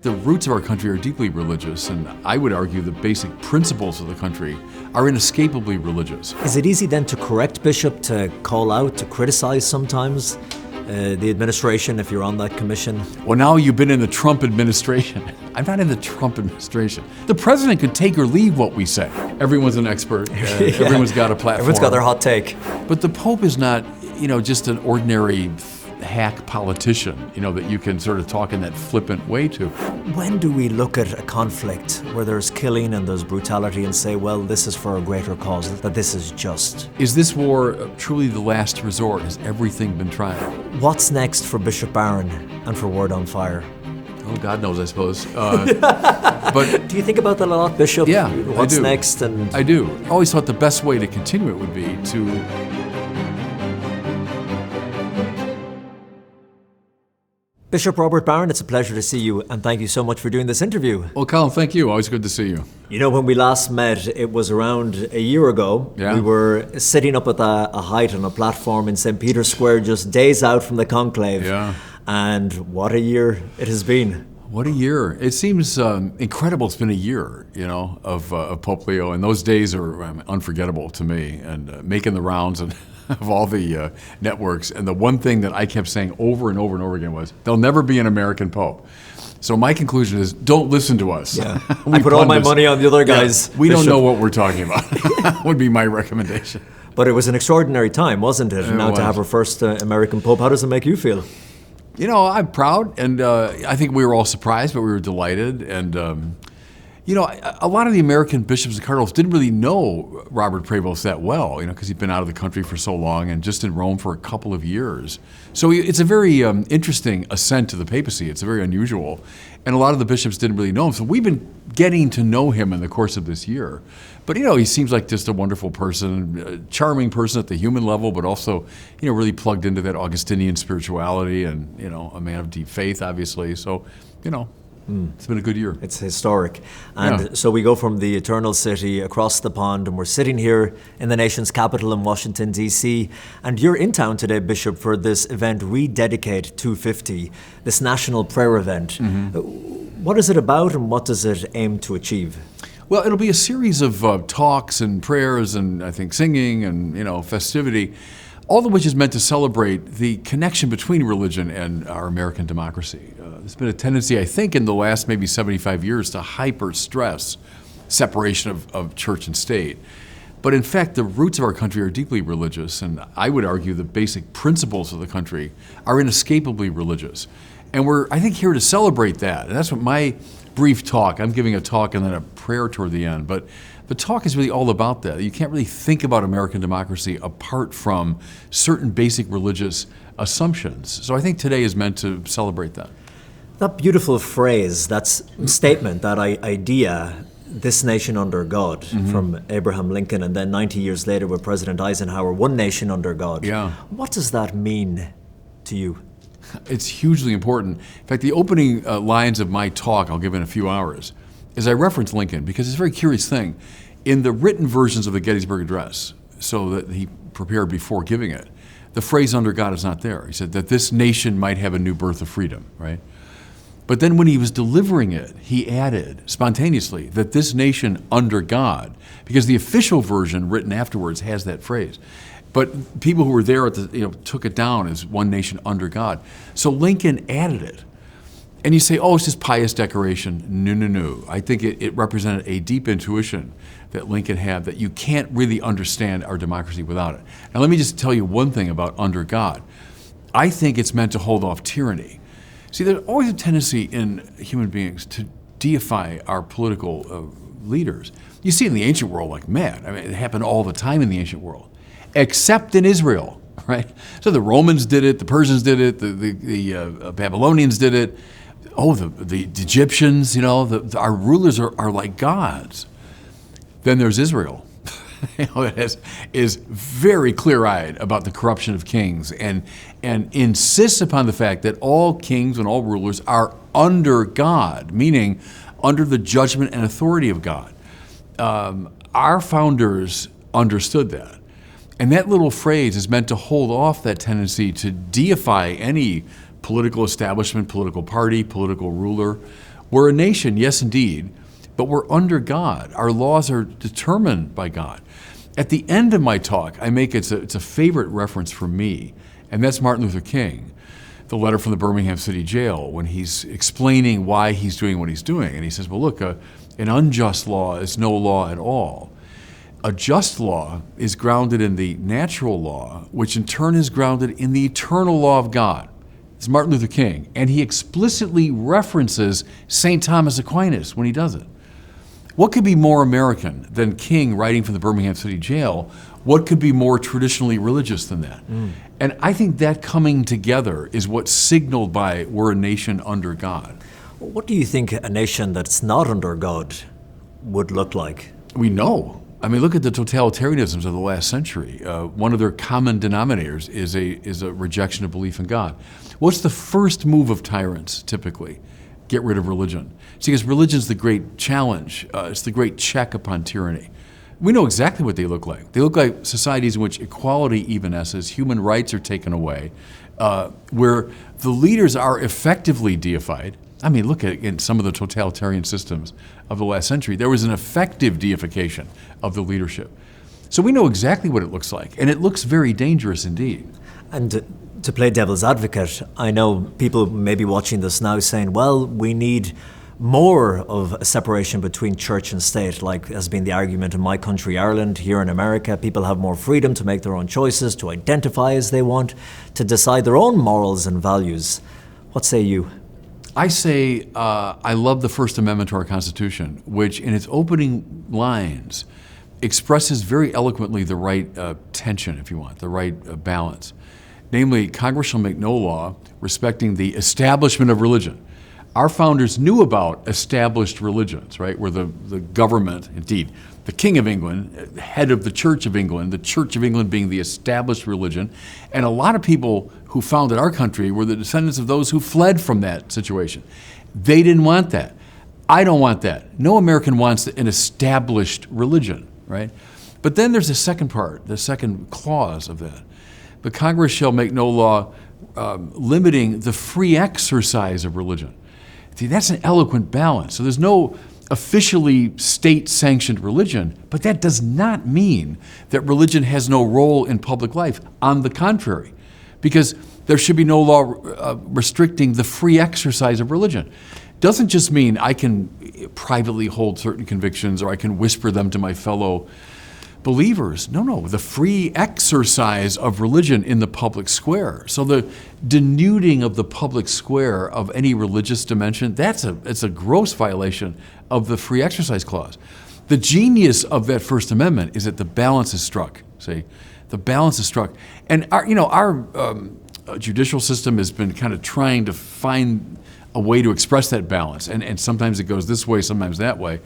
The roots of our country are deeply religious, and I would argue the basic principles of the country are inescapably religious. Is it easy then to correct, Bishop, to call out, to criticize sometimes the administration if you're on that commission? Well, now you've been in the Trump administration. I'm not in the Trump administration. The president could take or leave what we say. Everyone's an expert. Everyone's got a platform. Everyone's got their hot take. But the Pope is not, just an ordinary hack politician, that you can sort of talk in that flippant way to. When do we look at a conflict where there's killing and there's brutality and say, well, this is for a greater cause, that this is just? Is this war truly the last resort? Has everything been tried? What's next for Bishop Barron and for Word on Fire? Oh, God knows, I suppose. But do you think about that a lot, Bishop? Yeah, What's I do. next? And I do. I always thought the best way to continue it would be to Bishop Robert Barron, it's a pleasure to see you, and thank you so much for doing this interview. Well, Colm, thank you. Always good to see you. When we last met, it was around a year ago. Yeah. We were sitting up at a height on a platform in St. Peter's Square, just days out from the Conclave. Yeah. And what a year it has been. What a year. It seems incredible it's been a year, of Pope Leo. And those days are unforgettable to me, and making the rounds and of all the networks. And the one thing that I kept saying over and over and over again was, there'll never be an American Pope. So my conclusion is, don't listen to us. Yeah. I put all my money on the other guys. Yeah, we don't know what we're talking about, would be my recommendation. But it was an extraordinary time, wasn't it? Now to have our first American Pope, how does it make you feel? I'm proud, and I think we were all surprised, but we were delighted. And, a lot of the American bishops and cardinals didn't really know Robert Prevost that well, because he'd been out of the country for so long and just in Rome for a couple of years. So it's a very interesting ascent to the papacy. It's very unusual. And a lot of the bishops didn't really know him. So we've been getting to know him in the course of this year. But, he seems like just a wonderful person, a charming person at the human level, but also, really plugged into that Augustinian spirituality and, a man of deep faith, obviously. So, it's been a good year. It's historic. And so we go from the Eternal City across the pond, and we're sitting here in the nation's capital in Washington, D.C. And you're in town today, Bishop, for this event, Rededicate 250, this national prayer event. Mm-hmm. What is it about, and what does it aim to achieve? Well, it'll be a series of talks and prayers and, I think, singing and, festivity, all of which is meant to celebrate the connection between religion and our American democracy. There's been a tendency, I think, in the last maybe 75 years to hyper-stress separation of church and state. But in fact, the roots of our country are deeply religious, and I would argue the basic principles of the country are inescapably religious. And we're, I think, here to celebrate that. And that's what my brief talk, I'm giving a talk and then a prayer toward the end, but the talk is really all about that. You can't really think about American democracy apart from certain basic religious assumptions. So I think today is meant to celebrate that. That beautiful phrase, that statement, that idea, this nation under God, from Abraham Lincoln, and then 90 years later with President Eisenhower, one nation under God. Yeah. What does that mean to you? It's hugely important. In fact, the opening lines of my talk, I'll give in a few hours, is I reference Lincoln because it's a very curious thing. In the written versions of the Gettysburg Address, so that he prepared before giving it, the phrase under God is not there. He said that this nation might have a new birth of freedom, right? But then when he was delivering it, he added spontaneously that this nation under God, because the official version written afterwards has that phrase. But people who were there at the, took it down as one nation under God. So Lincoln added it. And you say, oh, it's just pious decoration. No. I think it represented a deep intuition that Lincoln had that you can't really understand our democracy without it. Now let me just tell you one thing about under God. I think it's meant to hold off tyranny. See, there's always a tendency in human beings to deify our political leaders. You see it in the ancient world like mad. I mean, it happened all the time in the ancient world, except in Israel, right? So the Romans did it, the Persians did it, the Babylonians did it. Oh, the Egyptians, our rulers are like gods. Then there's Israel. That is very clear-eyed about the corruption of kings and insists upon the fact that all kings and all rulers are under God, meaning under the judgment and authority of God. Our founders understood that. And that little phrase is meant to hold off that tendency to deify any political establishment, political party, political ruler, We're a nation, yes, indeed, but we're under God. Our laws are determined by God. At the end of my talk, I make it's a favorite reference for me, and that's Martin Luther King, the letter from the Birmingham City Jail, when he's explaining why he's doing what he's doing. And he says, well, look, an unjust law is no law at all. A just law is grounded in the natural law, which in turn is grounded in the eternal law of God. It's Martin Luther King, and he explicitly references St. Thomas Aquinas when he does it. What could be more American than King writing from the Birmingham City Jail? What could be more traditionally religious than that? And I think that coming together is what's signaled by we're a nation under God. What do you think a nation that's not under God would look like? We know. I mean, look at the totalitarianisms of the last century. One of their common denominators is a rejection of belief in God. What's the first move of tyrants, typically? Get rid of religion. See, because religion's the great challenge. It's the great check upon tyranny. We know exactly what they look like. They look like societies in which equality evanesces, human rights are taken away, where the leaders are effectively deified. I mean, look at in some of the totalitarian systems of the last century. There was an effective deification of the leadership. So we know exactly what it looks like, and it looks very dangerous indeed. And to play devil's advocate, I know people may be watching this now saying, well, we need more of a separation between church and state, like has been the argument in my country, Ireland. Here in America, people have more freedom to make their own choices, to identify as they want, to decide their own morals and values. What say you? I say I love the First Amendment to our Constitution, which in its opening lines expresses very eloquently the right tension, if you want, the right balance. Namely, Congress shall make no law respecting the establishment of religion. Our founders knew about established religions, right, where the government, indeed, the King of England, head of the Church of England, the Church of England being the established religion, and a lot of people who founded our country were the descendants of those who fled from that situation. They didn't want that. I don't want that. No American wants an established religion, right? But then there's a second part, the second clause of that. But Congress shall make no law limiting the free exercise of religion. See, that's an eloquent balance. So there's no officially state-sanctioned religion, but that does not mean that religion has no role in public life. On the contrary, because there should be no law restricting the free exercise of religion. Doesn't just mean I can privately hold certain convictions or I can whisper them to my fellow believers. No, the free exercise of religion in the public square. So the denuding of the public square of any religious dimension, it's a gross violation of the free exercise clause. The genius of that First Amendment is that the balance is struck. See, the balance is struck. And our judicial system has been kind of trying to find a way to express that balance. And sometimes it goes this way, sometimes that way.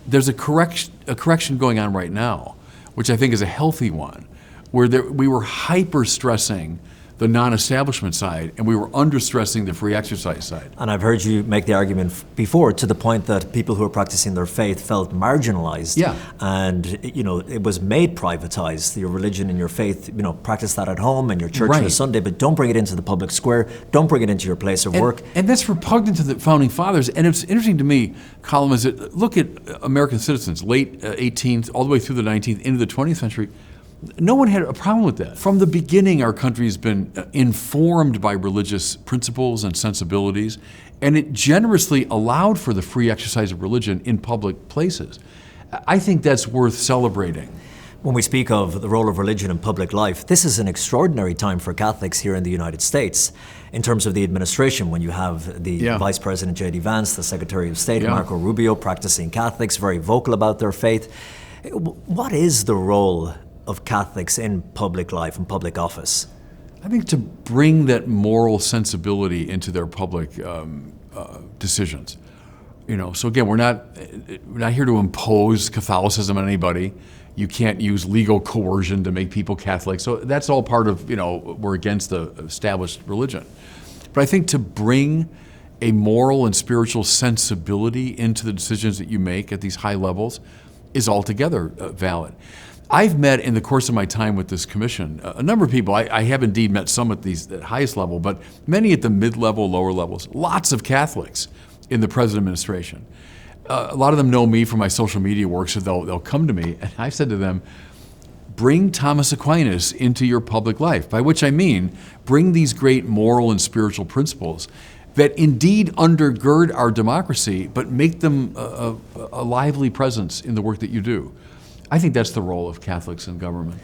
There's a correction going on right now, which I think is a healthy one, where we were hyper-stressing the non-establishment side, and we were under-stressing the free exercise side. And I've heard you make the argument before to the point that people who are practicing their faith felt marginalized. Yeah. And, it was made privatized. Your religion and your faith, practice that at home and your church on a Sunday, but don't bring it into the public square. Don't bring it into your place of work. And that's repugnant to the founding fathers. And it's interesting to me, Colm, is that look at American citizens, late 18th, all the way through the 19th, into the 20th century. No one had a problem with that. From the beginning, our country has been informed by religious principles and sensibilities, and it generously allowed for the free exercise of religion in public places. I think that's worth celebrating. When we speak of the role of religion in public life, this is an extraordinary time for Catholics here in the United States in terms of the administration, when you have the Vice President J.D. Vance, the Secretary of State Marco Rubio, practicing Catholics, very vocal about their faith. What is the role of Catholics in public life and public office? I think to bring that moral sensibility into their public decisions. So again, we're not here to impose Catholicism on anybody. You can't use legal coercion to make people Catholic. So that's all part of, we're against the established religion. But I think to bring a moral and spiritual sensibility into the decisions that you make at these high levels is altogether valid. I've met in the course of my time with this commission a number of people. I have indeed met some at the highest level, but many at the mid-level, lower levels. Lots of Catholics in the present administration. A lot of them know me from my social media work, so they'll come to me, and I've said to them, bring Thomas Aquinas into your public life, by which I mean bring these great moral and spiritual principles that indeed undergird our democracy, but make them a lively presence in the work that you do. I think that's the role of Catholics in government.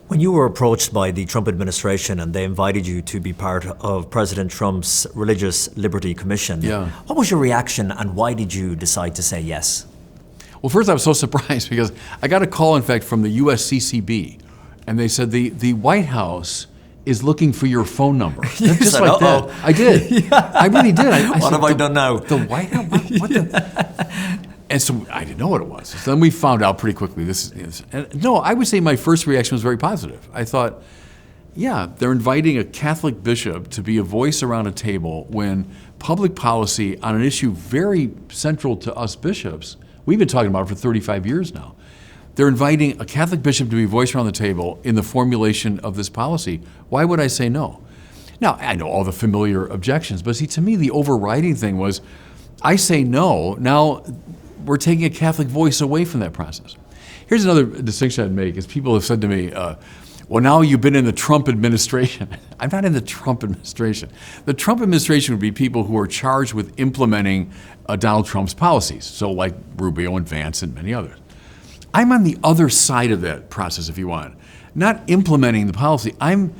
When you were approached by the Trump administration and they invited you to be part of President Trump's Religious Liberty Commission, what was your reaction and why did you decide to say yes? Well, first I was so surprised because I got a call, in fact, from the USCCB, and they said the White House is looking for your phone number. Just said, like that. I did. I really did. I what said, have I done now? The White House? What the? And so I didn't know what it was. So then we found out pretty quickly. No, I would say my first reaction was very positive. I thought, yeah, they're inviting a Catholic bishop to be a voice around a table when public policy on an issue very central to us bishops, we've been talking about it for 35 years now. They're inviting a Catholic bishop to be a voice around the table in the formulation of this policy. Why would I say no? Now, I know all the familiar objections, but see, to me, the overriding thing was, I say no, now we're taking a Catholic voice away from that process. Here's another distinction I'd make, is people have said to me, well, now you've been in the Trump administration. I'm not in the Trump administration. The Trump administration would be people who are charged with implementing Donald Trump's policies, so like Rubio and Vance and many others. I'm on the other side of that process, if you want. Not implementing the policy, I'm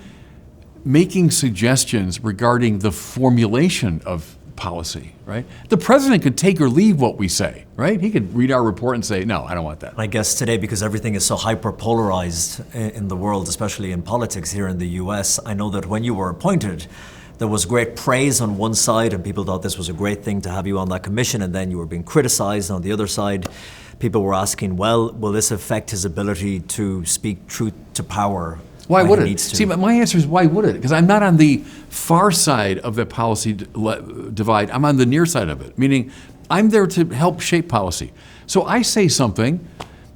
making suggestions regarding the formulation of policy, right? The president could take or leave what we say, right? He could read our report and say, no, I don't want that. I guess today, because everything is so hyper-polarized in the world, especially in politics here in the US, I know that when you were appointed, there was great praise on one side and people thought this was a great thing to have you on that commission, and then you were being criticized on the other side. People were asking, well, will this affect his ability to speak truth to power? Why would it? See, my answer is why would it? Because I'm not on the far side of the policy divide. I'm on the near side of it, meaning I'm there to help shape policy. So I say something,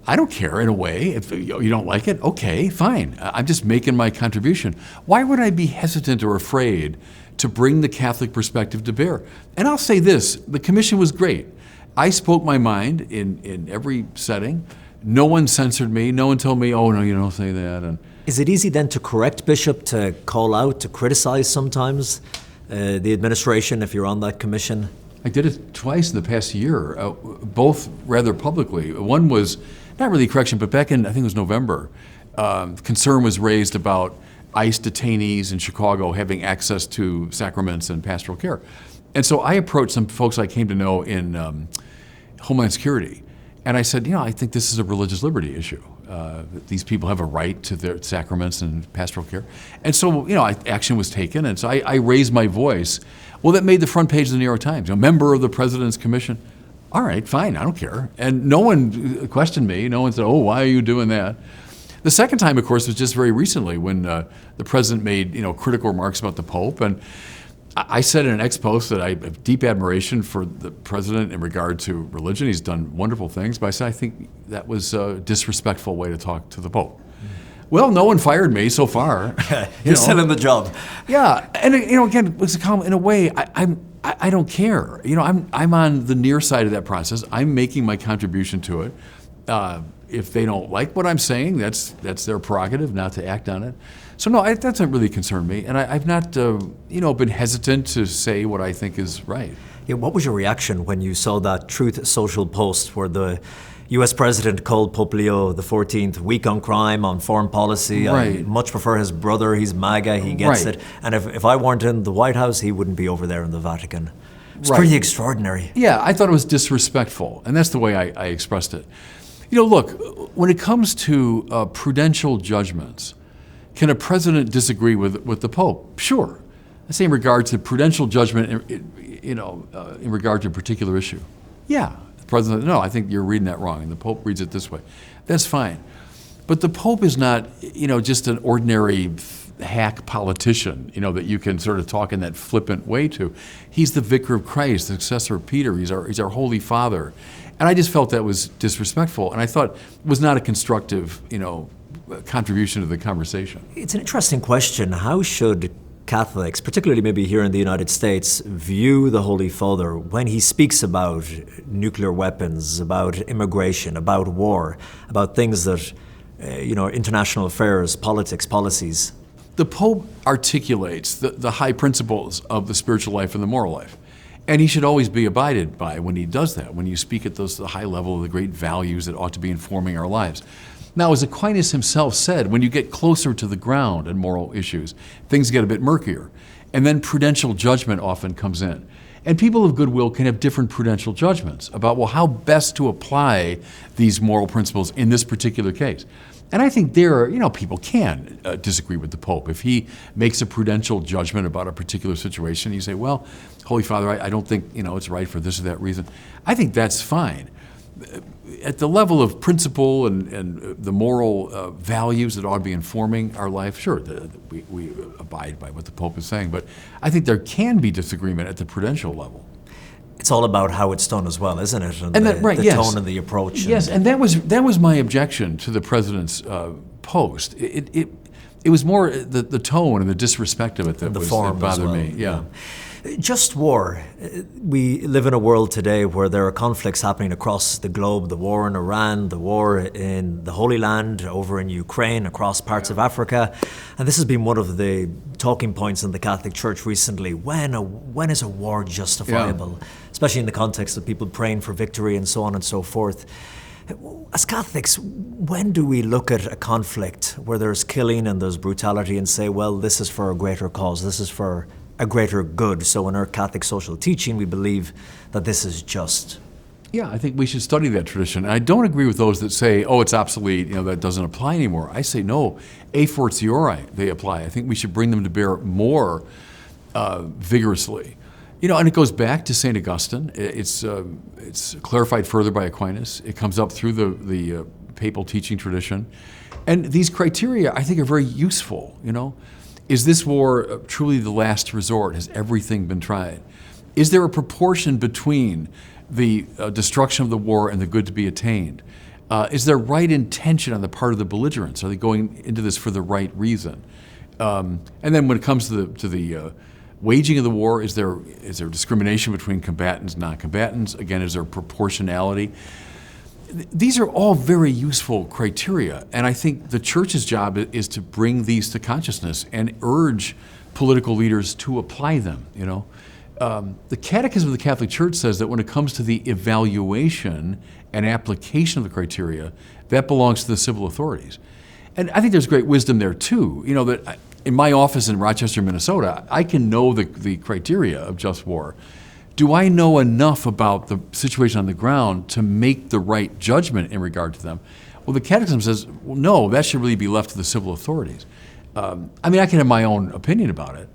I don't care in a way. If you don't like it, okay, fine. I'm just making my contribution. Why would I be hesitant or afraid to bring the Catholic perspective to bear? And I'll say this, the commission was great. I spoke my mind in every setting. No one censored me. No one told me, oh, no, you don't say that. And is it easy then to correct, Bishop, to call out, to criticize sometimes the administration if you're on that commission? I did it twice in the past year, both rather publicly. One was not really a correction, but back in, I think it was November, concern was raised about ICE detainees in Chicago having access to sacraments and pastoral care. And so I approached some folks I came to know in Homeland Security, and I said, I think this is a religious liberty issue. These people have a right to their sacraments and pastoral care. And so, action was taken, and so I raised my voice. Well, that made the front page of the New York Times, a member of the President's Commission. All right, fine, I don't care. And no one questioned me. No one said, oh, why are you doing that? The second time, of course, was just very recently when the President made, critical remarks about the Pope. And I said in an ex-post that I have deep admiration for the president in regard to religion. He's done wonderful things, but I said I think that was a disrespectful way to talk to the Pope. Well, no one fired me so far. You're still in the job. Yeah, and again, it's a comment in a way. I don't care. I'm on the near side of that process. I'm making my contribution to it. If they don't like what I'm saying, that's their prerogative not to act on it. So no, that doesn't really concern me, and I've not, been hesitant to say what I think is right. Yeah, what was your reaction when you saw that Truth Social post where the U.S. President called Pope Leo XIV weak on crime, on foreign policy? Right. I much prefer his brother. He's MAGA. He gets Right. it. And if I weren't in the White House, he wouldn't be over there in the Vatican. It's pretty extraordinary. Yeah, I thought it was disrespectful, and that's the way I expressed it. Look, when it comes to prudential judgments, can a president disagree with the Pope? Sure. I say in regard to prudential judgment, in regard to a particular issue. Yeah, the president, no, I think you're reading that wrong, and the Pope reads it this way. That's fine. But the Pope is not, just an ordinary hack politician, that you can sort of talk in that flippant way to. He's the vicar of Christ, the successor of Peter. He's our Holy Father. And I just felt that was disrespectful, and I thought it was not a constructive, contribution to the conversation. It's an interesting question. How should Catholics, particularly maybe here in the United States, view the Holy Father when he speaks about nuclear weapons, about immigration, about war, about things that, international affairs, politics, policies? The Pope articulates the high principles of the spiritual life and the moral life. And he should always be abided by when he does that, when you speak at the high level of the great values that ought to be informing our lives. Now, as Aquinas himself said, when you get closer to the ground in moral issues, things get a bit murkier. And then prudential judgment often comes in. And people of goodwill can have different prudential judgments about, well, how best to apply these moral principles in this particular case. And I think people can disagree with the Pope. If he makes a prudential judgment about a particular situation, you say, well, Holy Father, I don't think it's right for this or that reason. I think that's fine. At the level of principle and the moral values that ought to be informing our life, sure, we abide by what the Pope is saying. But I think there can be disagreement at the prudential level. It's all about how it's done as well, isn't it? And the tone and the approach. Yes, and that was my objection to the president's post. It was more the tone and the disrespect of it that bothered me. Yeah. Just war. We live in a world today where there are conflicts happening across the globe. The war in Iran, the war in the Holy Land, over in Ukraine, across parts of Africa. And this has been one of the talking points in the Catholic Church recently. When is a war justifiable? Yeah. Especially in the context of people praying for victory and so on and so forth. As Catholics, when do we look at a conflict where there's killing and there's brutality and say, well, this is for a greater cause, this is for a greater good? So in our Catholic social teaching, we believe that this is just. Yeah, I think we should study that tradition. And I don't agree with those that say, oh, it's obsolete, that doesn't apply anymore. I say, no, a fortiori, they apply. I think we should bring them to bear more vigorously. And it goes back to St. Augustine. It's clarified further by Aquinas. It comes up through the papal teaching tradition. And these criteria, I think, are very useful, Is this war truly the last resort? Has everything been tried? Is there a proportion between the destruction of the war and the good to be attained? Is there right intention on the part of the belligerents? Are they going into this for the right reason? And then when it comes to the waging of the war, is there discrimination between combatants and non-combatants? Again, is there proportionality? These are all very useful criteria, and I think the Church's job is to bring these to consciousness and urge political leaders to apply them. The Catechism of the Catholic Church says that when it comes to the evaluation and application of the criteria, that belongs to the civil authorities. And I think there's great wisdom there too. That in my office in Rochester, Minnesota, I can know the criteria of just war. Do I know enough about the situation on the ground to make the right judgment in regard to them? Well, the Catechism says, well, no, that should really be left to the civil authorities. I can have my own opinion about it,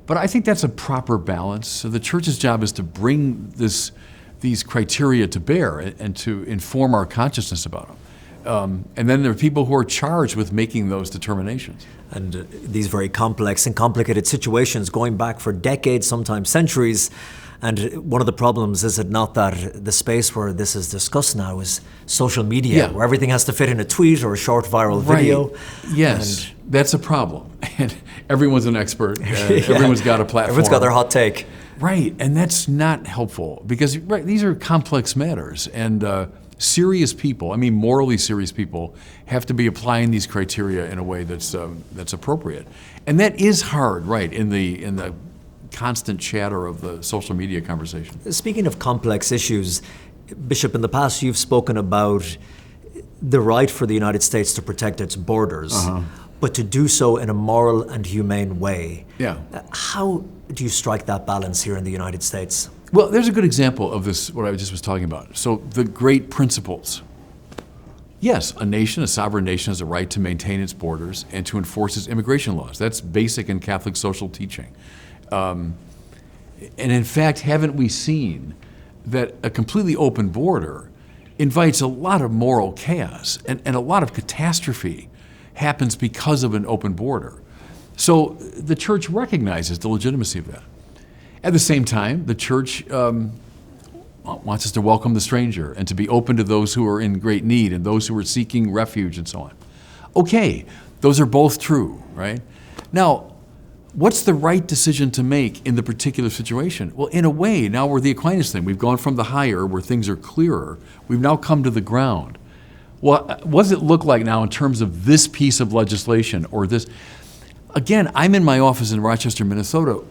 but I think that's a proper balance. So the Church's job is to bring these criteria to bear and to inform our consciousness about them. And then there are people who are charged with making those determinations. And these very complex and complicated situations going back for decades, sometimes centuries. And one of the problems, is it not that the space where this is discussed now is social media, where everything has to fit in a tweet or a short viral video? Right. Yes, that's a problem. And everyone's an expert. Everyone's got a platform. Everyone's got their hot take. Right, and that's not helpful because these are complex matters. And serious people, morally serious people, have to be applying these criteria in a way that's appropriate. And that is hard, right, in the constant chatter of the social media conversation. Speaking of complex issues, Bishop, in the past you've spoken about the right for the United States to protect its borders, but to do so in a moral and humane way. Yeah. How do you strike that balance here in the United States? Well, there's a good example of this, what I just was talking about. So the great principles. Yes, a sovereign nation has a right to maintain its borders and to enforce its immigration laws. That's basic in Catholic social teaching. And in fact, haven't we seen that a completely open border invites a lot of moral chaos and a lot of catastrophe happens because of an open border. So the Church recognizes the legitimacy of that. At the same time, the Church wants us to welcome the stranger and to be open to those who are in great need and those who are seeking refuge and so on. Okay, those are both true, right? Now, what's the right decision to make in the particular situation? Well, in a way, now we're the Aquinas thing. We've gone from the higher, where things are clearer. We've now come to the ground. Well, what does it look like now in terms of this piece of legislation or this? Again, I'm in my office in Rochester, Minnesota.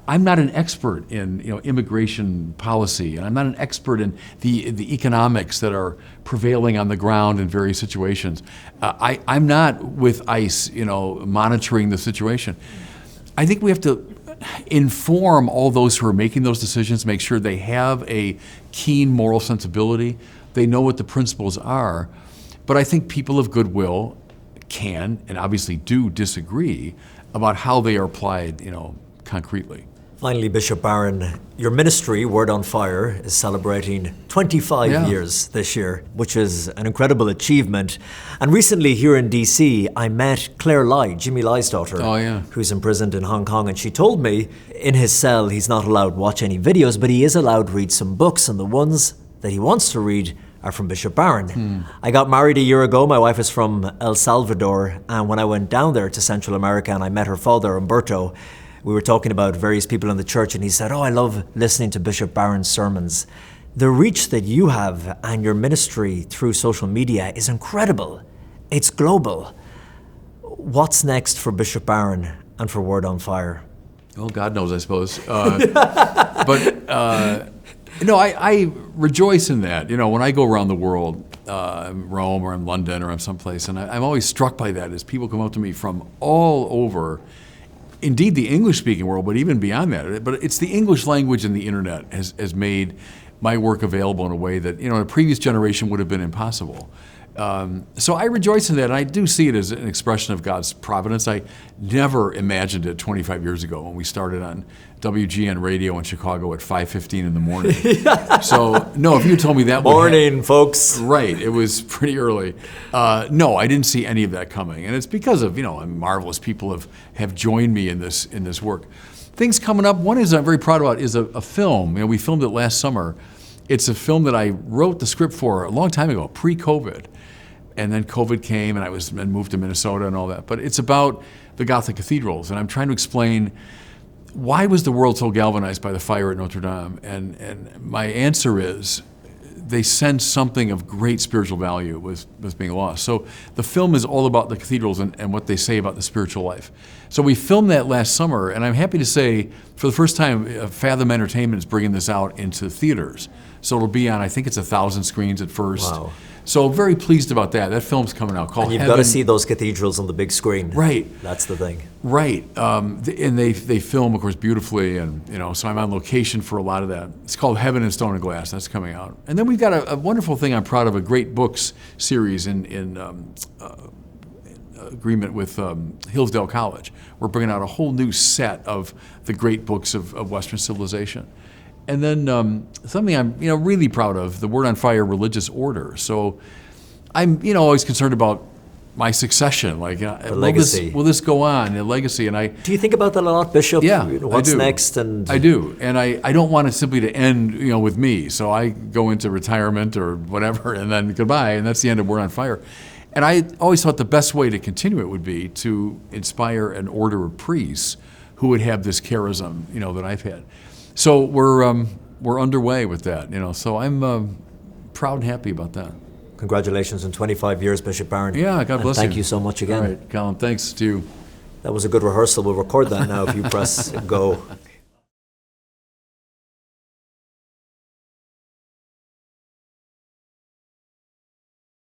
I'm not an expert in immigration policy, and I'm not an expert in the economics that are prevailing on the ground in various situations. I'm not with ICE, monitoring the situation. I think we have to inform all those who are making those decisions, make sure they have a keen moral sensibility, they know what the principles are. But I think people of goodwill can and obviously do disagree about how they are applied, concretely. Finally, Bishop Barron, your ministry, Word on Fire, is celebrating 25 years this year, which is an incredible achievement. And recently here in DC, I met Claire Lai, Jimmy Lai's daughter, who's imprisoned in Hong Kong. And she told me in his cell he's not allowed to watch any videos, but he is allowed to read some books. And the ones that he wants to read are from Bishop Barron. I got married a year ago. My wife is from El Salvador. And when I went down there to Central America and I met her father, Umberto, we were talking about various people in the church, and he said, I love listening to Bishop Barron's sermons. The reach that you have and your ministry through social media is incredible. It's global. What's next for Bishop Barron and for Word on Fire? Well, God knows, I suppose. I rejoice in that. When I go around the world, in Rome or in London or I'm someplace, and I'm always struck by that as people come up to me from all over, indeed the English-speaking world, but even beyond that. But it's the English language and the internet has made my work available in a way that a previous generation would have been impossible. So I rejoice in that, and I do see it as an expression of God's providence. I never imagined it 25 years ago when we started on WGN radio in Chicago at 5:15 in the morning. So, no, if you told me that morning, folks. Right, it was pretty early. No, I didn't see any of that coming, and it's because of marvelous people have joined me in this work. Things coming up. One is I'm very proud about is a film. We filmed it last summer. It's a film that I wrote the script for a long time ago, pre-COVID. And then COVID came, and I moved to Minnesota and all that. But it's about the Gothic cathedrals, and I'm trying to explain why was the world so galvanized by the fire at Notre Dame. And my answer is they sense something of great spiritual value was being lost. So the film is all about the cathedrals and what they say about the spiritual life. So we filmed that last summer, and I'm happy to say, for the first time, Fathom Entertainment is bringing this out into theaters. So it'll be on, I think it's 1,000 screens at first. Wow. So very pleased about that. That film's coming out called And you've Heaven. got to see those cathedrals on the big screen. Right. That's the thing. Right. And they film, of course, beautifully, and so I'm on location for a lot of that. It's called Heaven in Stone and Glass. That's coming out. And then we've got a wonderful thing I'm proud of, a great books series in agreement with Hillsdale College. We're bringing out a whole new set of the great books of Western civilization. And then something I'm really proud of, the Word on Fire Religious Order. So I'm always concerned about my succession, like the legacy. Will this go on, the legacy? And do you think about that a lot, Bishop? Yeah, what's I do. next? And I do, and I don't want it simply to end with me. So I go into retirement or whatever, and then goodbye, and that's the end of Word on Fire. And I always thought the best way to continue it would be to inspire an order of priests who would have this charism, that I've had. So we're underway with that, So I'm proud and happy about that. Congratulations on 25 years, Bishop Barron. Yeah, God bless you. Thank you so much again. All right, Colin, thanks to you. That was a good rehearsal. We'll record that now if you press go.